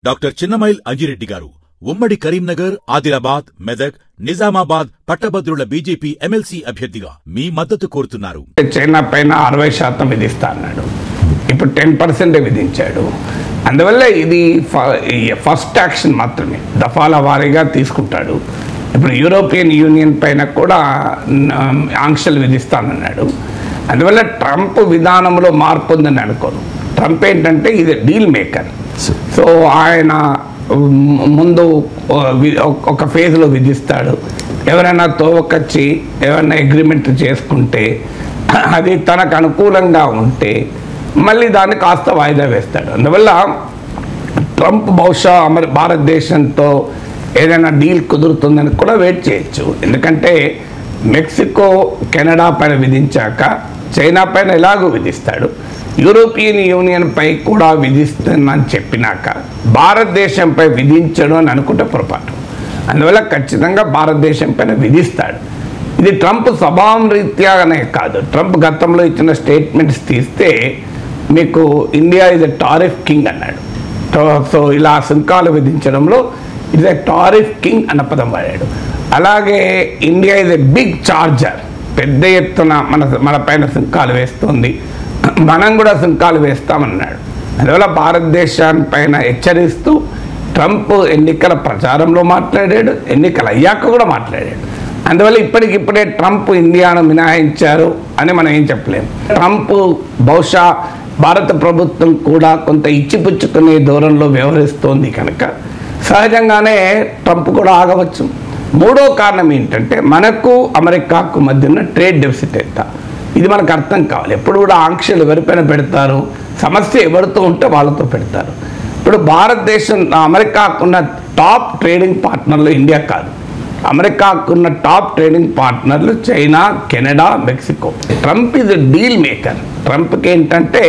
Doctor Chinnamail Anji Reddy గారు ఉమ్మడి కరీంనగర్, ఆదిలాబాద్, మెదక్, నిజామాబాద్ పట్టభద్రుల బీజేపీ ఎమ్మెల్సీ అభ్యర్థిగా మీ మద్దతు కోరుతున్నారు. చైనా పైన 60% విధిస్తా అన్నాడు, ఇప్పుడు 10% విధించాడు. అందువల్ల ఇది ఫస్ట్ యాక్షన్ మాత్రమే, దఫాల వారీగా తీసుకుంటాడు. ఇప్పుడు యూరోపియన్ యూనియన్ పైన కూడా ఆంక్షలు విధిస్తానన్నాడు. అందువల్ల ట్రంప్ విధానంలో మార్పు ఉందని అనుకోను. ట్రంప్ ఏంటంటే ఇది డీల్ మేకర్. సో ఆయన ముందు ఒక ఫేజ్లో విధిస్తాడు. ఎవరైనా తోవకొచ్చి ఎవరైనా అగ్రిమెంట్ చేసుకుంటే అది తనకు అనుకూలంగా ఉంటే మళ్ళీ దాన్ని కాస్త వాయిదా వేస్తాడు. అందువల్ల ట్రంప్ బహుశా భారతదేశంతో ఏదైనా డీల్ కుదురుతుందని కూడా వెయిట్ చేయొచ్చు. ఎందుకంటే మెక్సికో, కెనడా పైన విధించాక చైనా పైన ఎలాగో విధిస్తాడు, యూరోపియన్ యూనియన్ పై కూడా విధిస్తుందని చెప్పినాక భారతదేశంపై విధించడం అని అనుకుంటే పొరపాటు. అందువల్ల ఖచ్చితంగా భారతదేశం పైన విధిస్తాడు. ఇది ట్రంప్ స్వభావం రీత్యానే కాదు, ట్రంప్ గతంలో ఇచ్చిన స్టేట్మెంట్స్ తీస్తే మీకు India is a tariff king అన్నాడు. సో ఇలా సుంకాలు విధించడంలో ఇస్ ఎ టారిఫ్ కింగ్ అన్న పదం వాడాడు. అలాగే India is a big charger, పెద్ద ఎత్తున మన పైన సుంకాలు వేస్తుంది, మనం కూడా సుంకాలు వేస్తామన్నాడు. అందువల్ల భారతదేశాన్ని పైన హెచ్చరిస్తూ ట్రంప్ ఎన్నికల ప్రచారంలో మాట్లాడాడు, ఎన్నికలు అయ్యాక కూడా మాట్లాడాడు. అందువల్ల ఇప్పటికిప్పుడే ట్రంప్ ఇండియాను మినహాయించారు అని మనం ఏం చెప్పలేము. ట్రంప్ బహుశా భారత ప్రభుత్వం కూడా కొంత ఇచ్చిపుచ్చుకునే ధోరణిలో వ్యవహరిస్తోంది కనుక సహజంగానే ట్రంప్ కూడా ఆగవచ్చు. మూడో కారణం ఏంటంటే మనకు అమెరికాకు మధ్య ఉన్న ట్రేడ్ డెఫిసిట్ ఎంత, ఇది మనకు అర్థం కావాలి. ఎప్పుడు కూడా ఆంక్షలు ఎవరిపైన పెడతారు, సమస్య ఎవరితో ఉంటే వాళ్ళతో పెడతారు. ఇప్పుడు భారతదేశం అమెరికాకున్న టాప్ ట్రేడింగ్ పార్ట్నర్లు ఇండియా కాదు, అమెరికాకున్న టాప్ ట్రేడింగ్ పార్ట్నర్లు చైనా, కెనడా, మెక్సికో. ట్రంప్ ఇది డీల్ మేకర్. ట్రంప్కి ఏంటంటే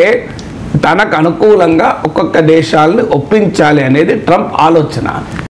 తనకు అనుకూలంగా ఒక్కొక్క దేశాలను ఒప్పించాలి అనేది ట్రంప్ ఆలోచన.